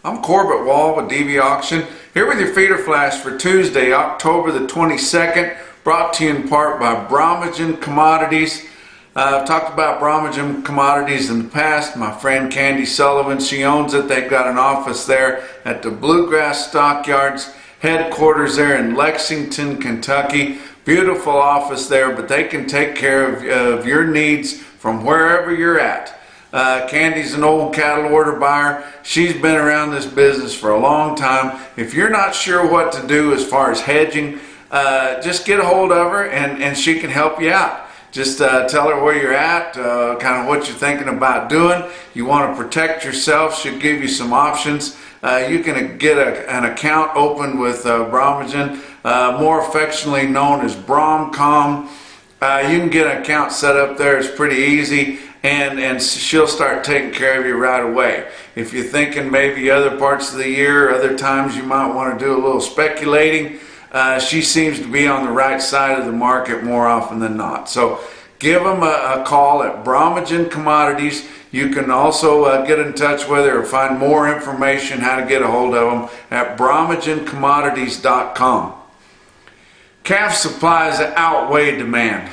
I'm Corbett Wall with DV Auction, here with your feeder flash for Tuesday, October the 22nd, brought to you in part by Bromagem Commodities. I've talked about Bromagem Commodities in the past. My friend Candy Sullivan, she owns it. They've got an office there at the Bluegrass Stockyards, headquarters there in Lexington, Kentucky. Beautiful office there, but they can take care of your needs from wherever you're at. Candy's an old cattle order buyer. She's been around this business for a long time. If you're not sure what to do as far as hedging, just get a hold of her and she can help you out. Just tell her where you're at, kind of what you're thinking about doing. You want to protect yourself, she'll give you some options. You can get an account open with Bromagem, more affectionately known as Bromcom. You can get an account set up there. It's pretty easy, and she'll start taking care of you right away. If you're thinking maybe other parts of the year, other times you might want to do a little speculating, she seems to be on the right side of the market more often than not. So give them a call at Bromagem Commodities. You can also get in touch with her or find more information how to get a hold of them at BromagemCommodities.com. Calf supplies outweigh demand.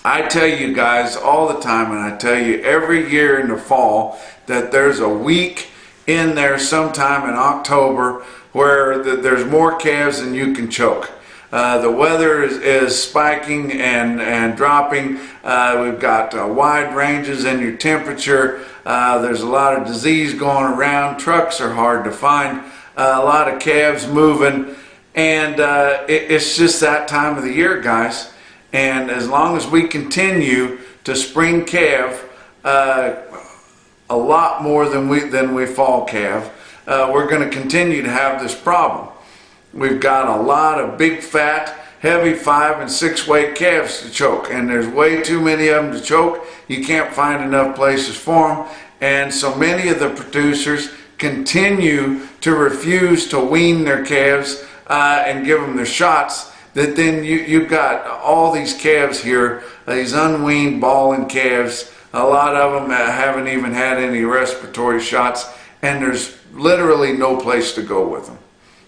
I tell you guys all the time, and I tell you every year in the fall, that there's a week in there sometime in October where there's more calves than you can choke. The weather is spiking and dropping. We've got wide ranges in your temperature. There's a lot of disease going around. Trucks are hard to find. A lot of calves moving. And it's just that time of the year, guys. And as long as we continue to spring calve a lot more than we fall calve, we're going to continue to have this problem. We've got a lot of big fat, heavy 5 and 6 weight calves to choke, and there's way too many of them to choke. You can't find enough places for them, and so many of the producers continue to refuse to wean their calves and give them their shots. That then you've got all these calves here, these unweaned balling calves. A lot of them haven't even had any respiratory shots, and there's literally no place to go with them.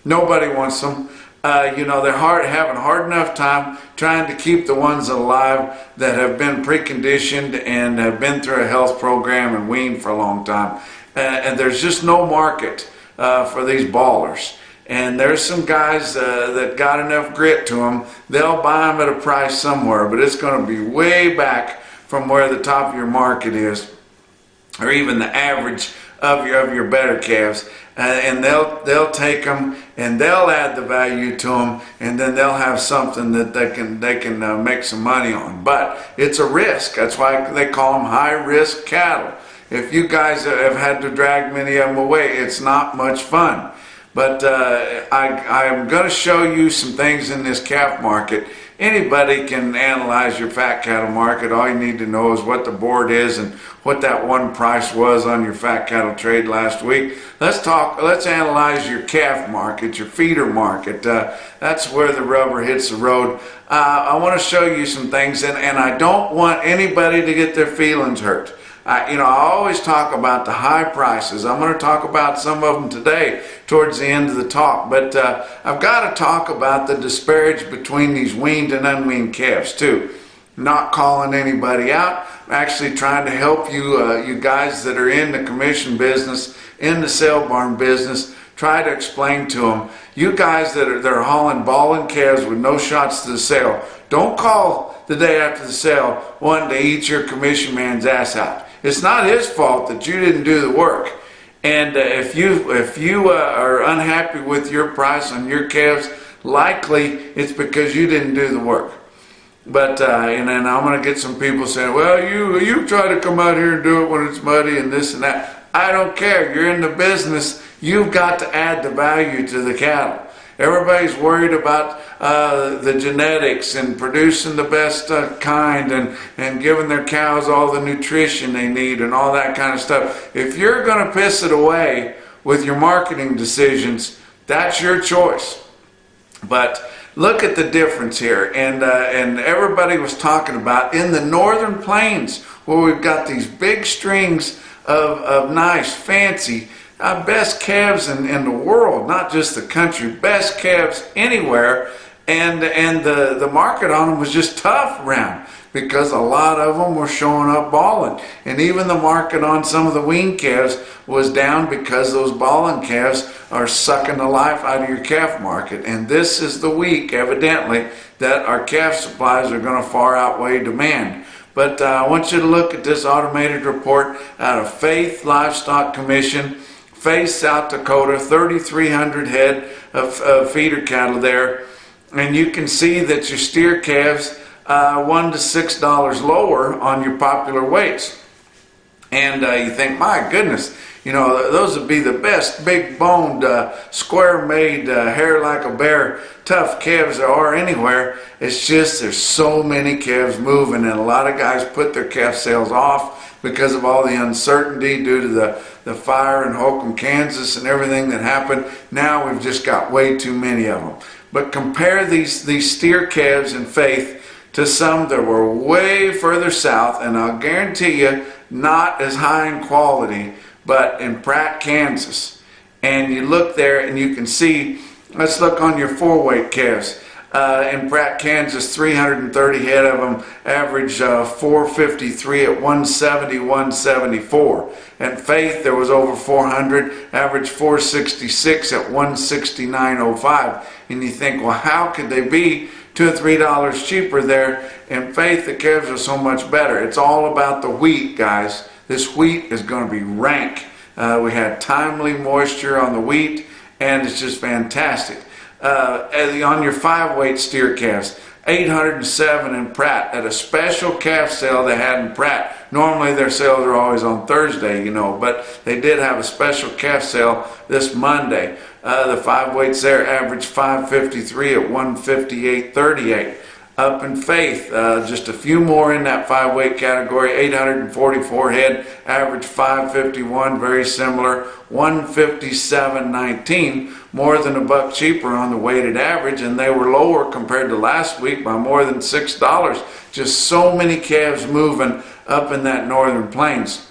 Nobody wants them. You know, they're having a hard enough time trying to keep the ones alive that have been preconditioned and have been through a health program and weaned for a long time. And there's just no market for these ballers. And there's some guys that got enough grit to them, they'll buy them at a price somewhere, but it's going to be way back from where the top of your market is, or even the average of your better calves. And they'll take them and they'll add the value to them, and then they'll have something that they can make some money on. But it's a risk. That's why they call them high risk cattle. If you guys have had to drag many of them away, it's not much fun. But I am going to show you some things in this calf market. Anybody can analyze your fat cattle market. All you need to know is what the board is and what that one price was on your fat cattle trade last week. Let's analyze your calf market, your feeder market. That's where the rubber hits the road. I want to show you some things, and I don't want anybody to get their feelings hurt. I always talk about the high prices. I'm going to talk about some of them today towards the end of the talk, but I've got to talk about the disparage between these weaned and unweaned calves too. Not calling anybody out. I'm actually trying to help you, you guys that are in the commission business, in the sale barn business, try to explain to them. You guys that are hauling balling calves with no shots to the sale, don't call the day after the sale wanting to eat your commission man's ass out. It's not his fault that you didn't do the work. And if you are unhappy with your price on your calves, likely it's because you didn't do the work. But and then I'm going to get some people saying, well, you try to come out here and do it when it's muddy and this and that. I don't care. You're in the business. You've got to add the value to the cattle. Everybody's worried about the genetics and producing the best kind and giving their cows all the nutrition they need and all that kind of stuff. If you're going to piss it away with your marketing decisions, that's your choice. But look at the difference here. And everybody was talking about in the northern plains where we've got these big strings of nice, fancy best calves in the world, not just the country, best calves anywhere. And the market on them was just tough around because a lot of them were showing up balling. And even the market on some of the wean calves was down because those balling calves are sucking the life out of your calf market. And this is the week, evidently, that our calf supplies are going to far outweigh demand. But I want you to look at this automated report out of Faith Livestock Commission, Faith, South Dakota, 3,300 head of feeder cattle there. And you can see that your steer calves $1 to $6 lower on your popular weights. And you think, my goodness, you know, those would be the best big boned, square made, hair like a bear, tough calves there are anywhere. It's just there's so many calves moving, and a lot of guys put their calf sales off because of all the uncertainty due to the fire in Holcomb, Kansas and everything that happened. Now we've just got way too many of them. But compare these steer calves in Faith to some that were way further south, and I'll guarantee you not as high in quality, but in Pratt, Kansas. And you look there and you can see, let's look on your 4-weight calves. In Pratt, Kansas, 330 head of them, average 453 at 170, 174. At Faith, there was over 400, average 466 at 169.05. And you think, well, how could they be $2 or $3 cheaper there? In Faith, the calves are so much better. It's all about the wheat, guys. This wheat is going to be rank. We had timely moisture on the wheat, and it's just fantastic. On your 5-weight steer calves, 807 in Pratt at a special calf sale they had in Pratt. Normally their sales are always on Thursday, you know, but they did have a special calf sale this Monday. The 5-weights there average 553 at 158.38. Up in Faith, just a few more in that 5-weight category, 844 head, average 551, very similar, 157.19, more than $1 cheaper on the weighted average, and they were lower compared to last week by more than $6. Just so many calves moving up in that northern plains.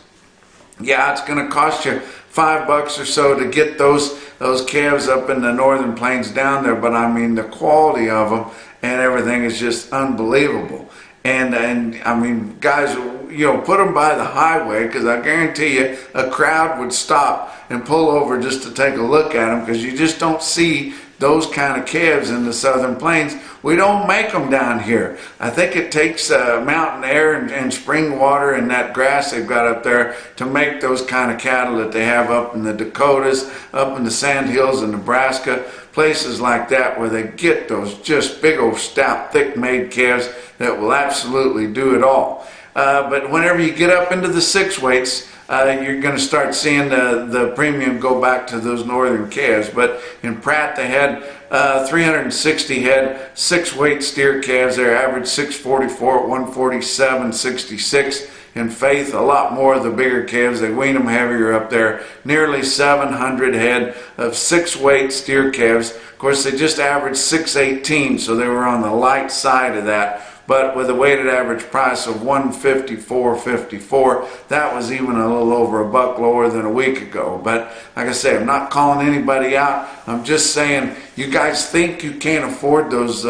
Yeah, it's going to cost you $5 or so to get those calves up in the northern plains down there, but I mean the quality of them and everything is just unbelievable. And I mean, guys, you know, put them by the highway, because I guarantee you a crowd would stop and pull over just to take a look at them, because you just don't see those kind of calves in the southern plains. We don't make them down here. I think it takes mountain air and spring water and that grass they've got up there to make those kind of cattle that they have up in the Dakotas, up in the Sand Hills in Nebraska, places like that, where they get those just big old stout, thick-made calves that will absolutely do it all. But whenever you get up into the 6-weights, you're going to start seeing the premium go back to those northern calves. But in Pratt, they had 360 head, 6-weight steer calves there, average 644 at 147.66. In Faith, a lot more of the bigger calves, they wean them heavier up there, nearly 700 head of 6-weight steer calves. Of course, they just averaged 618, so they were on the light side of that. But with a weighted average price of $154.54, that was even a little over $1 lower than a week ago. But like I say, I'm not calling anybody out. I'm just saying, you guys think you can't afford those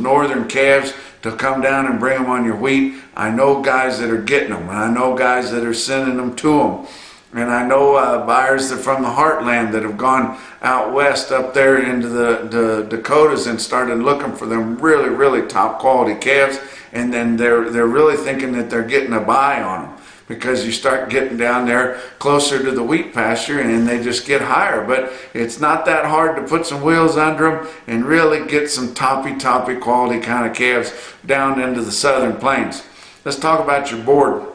northern calves to come down and bring them on your wheat. I know guys that are getting them, and I know guys that are sending them to them. And I know buyers that from the heartland that have gone out west up there into the Dakotas and started looking for them really, really top quality calves, and then they're really thinking that they're getting a buy on them, because you start getting down there closer to the wheat pasture and they just get higher. But it's not that hard to put some wheels under them and really get some toppy quality kind of calves down into the southern plains. Let's talk about your board.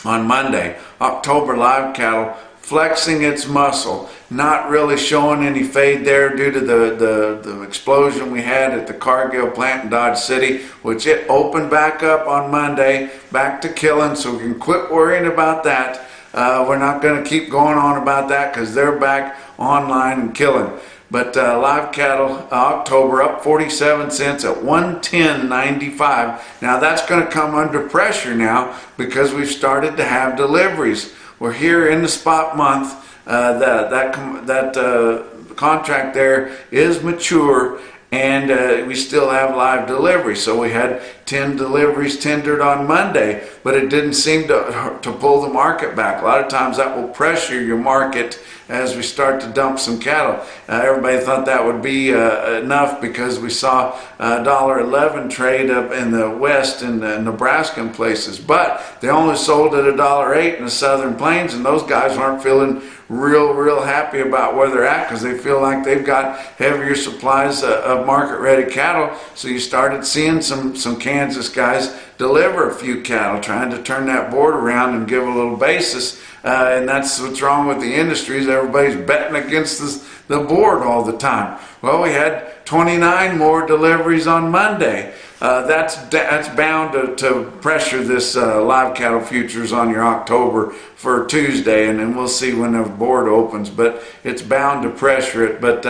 On Monday, October live cattle flexing its muscle, not really showing any fade there due to the explosion we had at the Cargill plant in Dodge City, which it opened back up on Monday, back to killing, so we can quit worrying about that. We're not going to keep going on about that, because they're back online and killing. But live cattle, October up 47 cents at 110.95. Now that's going to come under pressure now, because we've started to have deliveries. We're here in the spot month. That contract there is mature, and we still have live delivery. So we had 10 deliveries tendered on Monday, but it didn't seem to pull the market back. A lot of times that will pressure your market as we start to dump some cattle. Everybody thought that would be enough, because we saw $1.11 trade up in the west in the Nebraskan places, but they only sold at $1.08 in the Southern Plains, and those guys aren't feeling real happy about where they're at, because they feel like they've got heavier supplies of market ready cattle. So you started seeing some Kansas guys deliver a few cattle, trying to turn that board around and give a little basis. And that's what's wrong with the industry, is everybody's betting against the board all the time. Well, we had 29 more deliveries on Monday. That's bound to pressure this live cattle futures on your October for Tuesday, and then we'll see when the board opens, but it's bound to pressure it. But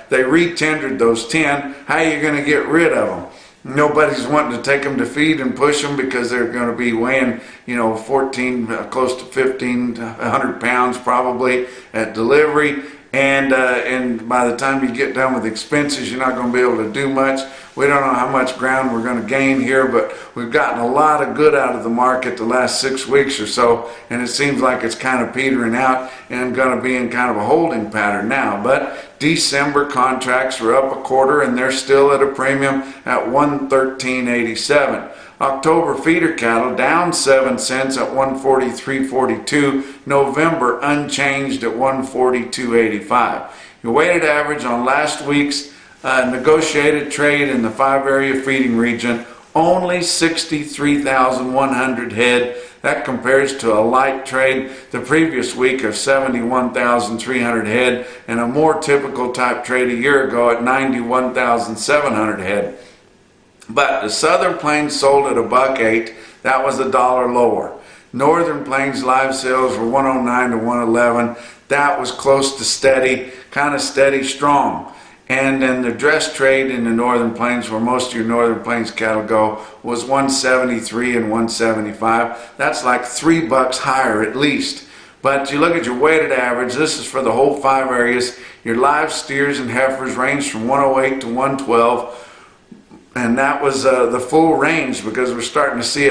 they re-tendered those 10. How are you going to get rid of them? Nobody's wanting to take them to feed and push them, because they're going to be weighing, 14, close to 1,500 pounds probably at delivery. And by the time you get done with expenses, you're not going to be able to do much. We don't know how much ground we're going to gain here, but we've gotten a lot of good out of the market the last 6 weeks or so, and it seems like it's kind of petering out and going to be in kind of a holding pattern now. But December contracts are up a quarter, and they're still at a premium at 113.87. October feeder cattle down 7 cents at 143.42. November unchanged at 142.85. Your weighted average on last week's negotiated trade in the 5-area feeding region, only 63,100 head. That compares to a light trade the previous week of 71,300 head, and a more typical type trade a year ago at 91,700 head. But the Southern Plains sold at $1.08. That was $1 lower. Northern Plains live sales were 109 to 111. That was close to steady, kind of steady strong. And then the dress trade in the Northern Plains, where most of your Northern Plains cattle go, was 173 and 175. That's like $3 higher at least. But you look at your weighted average, this is for the whole 5 areas. Your live steers and heifers ranged from 108 to 112. And that was the full range, because we're starting to see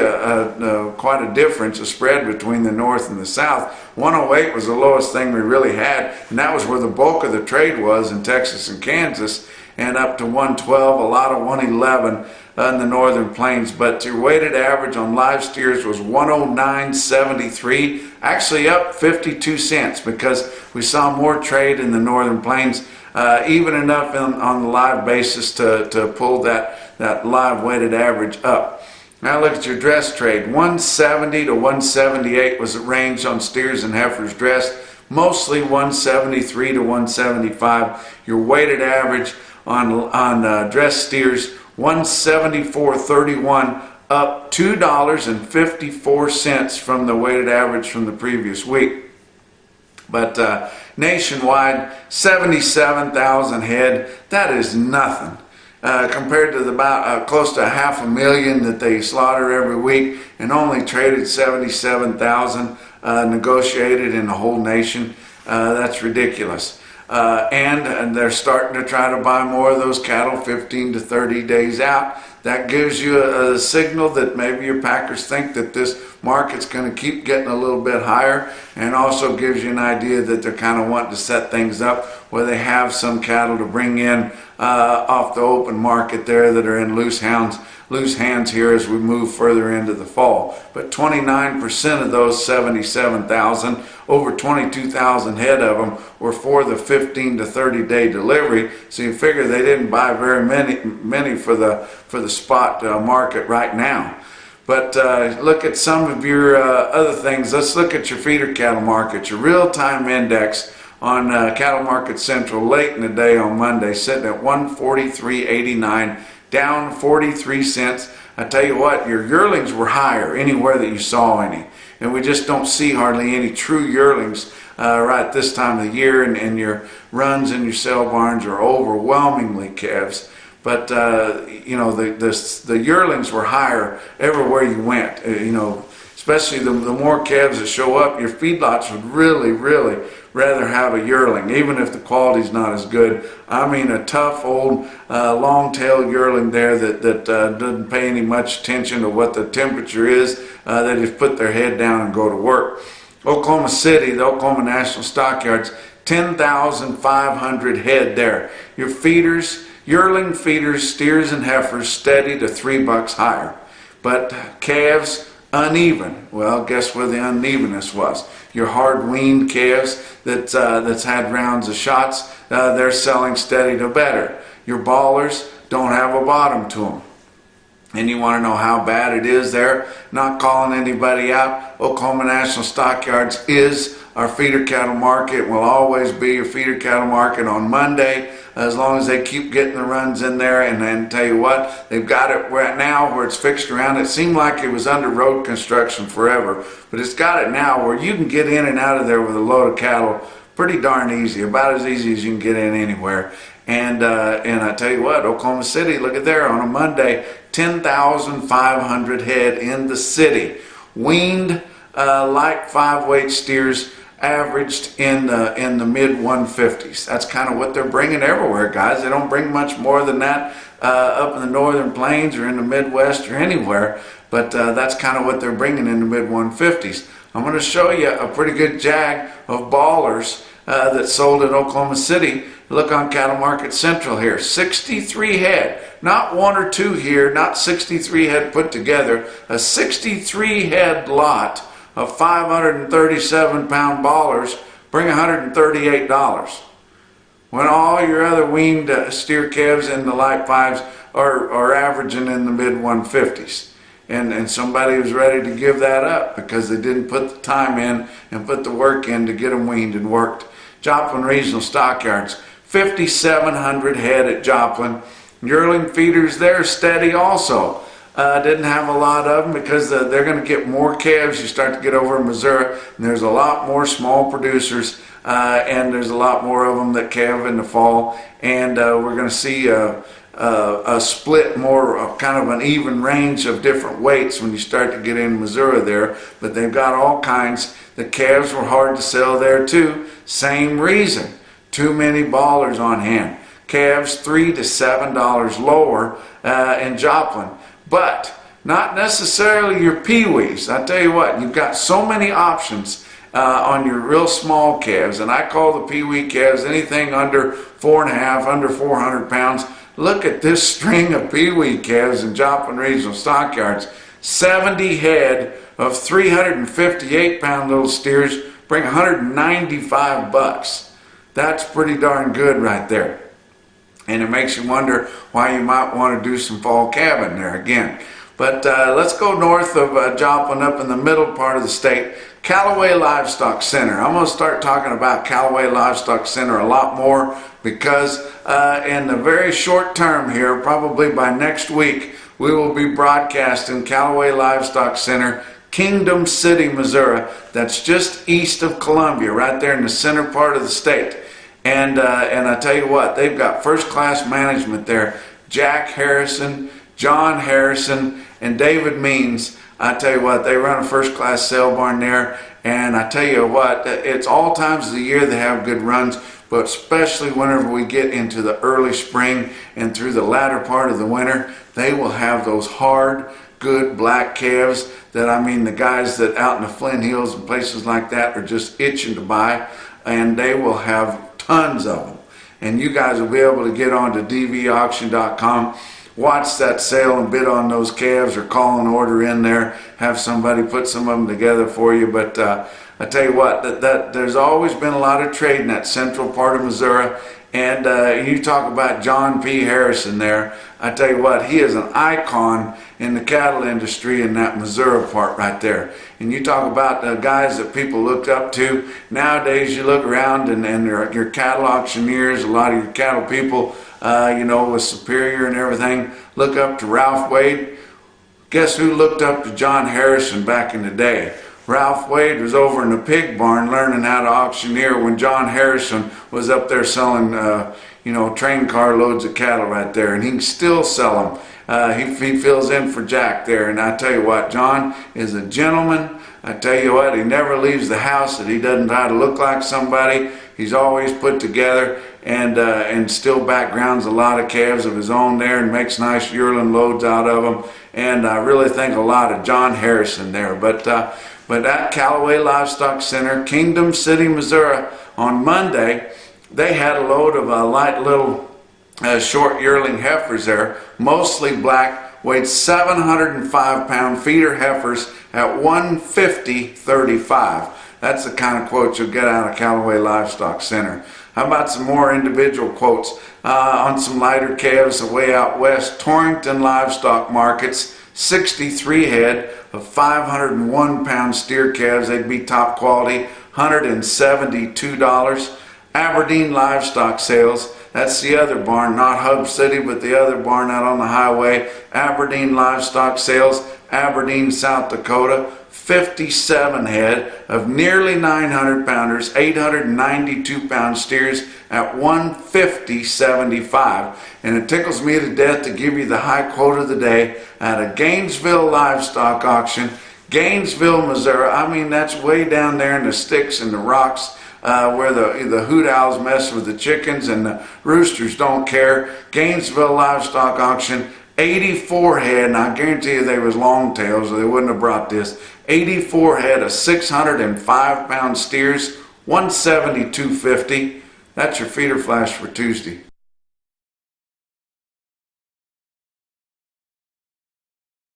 quite a difference, a spread between the north and the south. 108 was the lowest thing we really had, and that was where the bulk of the trade was in Texas and Kansas, and up to 112, a lot of 111 in the Northern Plains. But your weighted average on live steers was 109.73, actually up 52 cents, because we saw more trade in the Northern Plains, even enough on the live basis to pull that live weighted average up. Now look at your dress trade. 170 to 178 was the range on steers and heifers dressed, mostly 173 to 175. Your weighted average on dress steers, 174.31, up $2.54 from the weighted average from the previous week. But nationwide, 77,000 head, that is nothing. Compared to the about close to 500,000 that they slaughter every week, and only traded 77,000 negotiated in the whole nation. That's ridiculous. And they're starting to try to buy more of those cattle 15 to 30 days out. That gives you a signal that maybe your packers think that this market's going to keep getting a little bit higher, and also gives you an idea that they're kind of wanting to set things up where they have some cattle to bring in off the open market there that are in loose hands here as we move further into the fall. But 29% of those 77,000, over 22,000 head of them, were for the 15 to 30 day delivery. So you figure they didn't buy very many for the spot market right now. But look at some of your other things. Let's look at your feeder cattle market. Your real-time index on Cattle Market Central late in the day on Monday, sitting at 143.89, down 43 cents. I tell you what, your yearlings were higher anywhere that you saw any. And we just don't see hardly any true yearlings right this time of the year, and your runs and your sale barns are overwhelmingly calves. But you know, the yearlings were higher everywhere you went. You know, especially the more calves that show up, your feedlots would really rather have a yearling, even if the quality's not as good. I mean a tough old long-tailed yearling there that doesn't pay any much attention to what the temperature is. They just put their head down and go to work. Oklahoma City, the Oklahoma National Stockyards, 10,500 head there. Your feeders, yearling feeders, steers and heifers, steady to $3 higher. But calves, uneven. Well, guess where the unevenness was? Your hard weaned calves that's had rounds of shots, they're selling steady to better. Your ballers don't have a bottom to them. And you want to know how bad it is there? Not calling anybody out. Oklahoma National Stockyards is our feeder cattle market. Will always be your feeder cattle market on Monday, as long as they keep getting the runs in there. And then tell you what, they've got it right now where it's fixed around. It seemed like it was under road construction forever, but it's got it now where you can get in and out of there with a load of cattle pretty darn easy, about as easy as you can get in anywhere. And I tell you what, Oklahoma City, look at there on a Monday, 10,500 head in the city. Weaned light 5-weight steers averaged in the mid 150s. That's kind of what they're bringing everywhere, guys. They don't bring much more than that up in the northern plains or in the Midwest or anywhere, but that's kind of what they're bringing in the mid 150s. I'm going to show you a pretty good jag of ballers that sold in Oklahoma City. Look on Cattle Market Central here, 63 head, not one or two here, not 63 head put together, a 63 head lot of 537 pound ballers bring $138. When all your other weaned steer calves in the light fives are averaging in the mid 150s. And somebody was ready to give that up because they didn't put the time in and put the work in to get them weaned and worked. Joplin Regional Stockyards, 5,700 head at Joplin. Yearling feeders there steady also. Didn't have a lot of them because they're going to get more calves. You start to get over in Missouri, and there's a lot more small producers, and there's a lot more of them that calve in the fall. And we're going to see a split, more kind of an even range of different weights when you start to get in Missouri there. But they've got all kinds. The calves were hard to sell there too. Same reason. Too many ballers on hand. Calves $3 to $7 lower in Joplin. But not necessarily your peewees. I tell you what, you've got so many options on your real small calves, and I call the peewee calves anything under 4.5, under 400 pounds. Look at this string of peewee calves in Joplin Regional Stockyards. 70 head of 358 pound little steers bring $195. That's pretty darn good right there. And it makes you wonder why you might want to do some fall calving there again. But let's go north of Joplin, up in the middle part of the state. Callaway Livestock Center. I'm going to start talking about Callaway Livestock Center a lot more because in the very short term here, probably by next week, we will be broadcasting Callaway Livestock Center, Kingdom City, Missouri. That's just east of Columbia, right there in the center part of the state. And I tell you what, they've got first-class management there. Jack Harrison, John Harrison, and David Means. I tell you what, they run a first-class sale barn there. And I tell you what, it's all times of the year they have good runs, but especially whenever we get into the early spring and through the latter part of the winter, they will have those hard, good black calves that, I mean, the guys that out in the Flint Hills and places like that are just itching to buy, and they will have tons of them. And you guys will be able to get on to dvauction.com, watch that sale and bid on those calves, or call an order in there, have somebody put some of them together for you. But I tell you what, that there's always been a lot of trade in that central part of Missouri. And you talk about John P. Harrison there. I tell you what, he is an icon in the cattle industry in that Missouri part right there. And you talk about the guys that people looked up to. Nowadays you look around and your cattle auctioneers, a lot of your cattle people, you know, with Superior and everything, look up to Ralph Wade. Guess who looked up to John Harrison back in the day? Ralph Wade was over in the pig barn learning how to auctioneer when John Harrison was up there selling, you know, train car loads of cattle right there. And he can still sell them he fills in for Jack there. And I tell you what, John is a gentleman. I tell you what, he never leaves the house that he doesn't try to look like somebody. He's always put together and still backgrounds a lot of calves of his own there and makes nice yearling loads out of them. And I really think a lot of John Harrison there. But at Callaway Livestock Center, Kingdom City, Missouri, on Monday, they had a load of light little short yearling heifers there, mostly black, weighed 705-pound feeder heifers at 150.35. That's the kind of quotes you'll get out of Callaway Livestock Center. How about some more individual quotes on some lighter calves way out west? Torrington Livestock Markets, 63 head of 501-pound steer calves. They'd be top quality, $172. Aberdeen Livestock Sales, that's the other barn, not Hub City, but the other barn out on the highway. Aberdeen Livestock Sales, Aberdeen, South Dakota, 57 head of nearly 900 pounders, 892-pound steers at 150.75. And it tickles me to death to give you the high quote of the day at a Gainesville livestock auction, Gainesville, Missouri. I mean, that's way down there in the sticks and the rocks, where the hoot owls mess with the chickens and the roosters don't care. Gainesville Livestock Auction, 84 head, and I guarantee you they was long tails or they wouldn't have brought this. 84 head of 605-pound steers, $172.50. That's your feeder flash for Tuesday.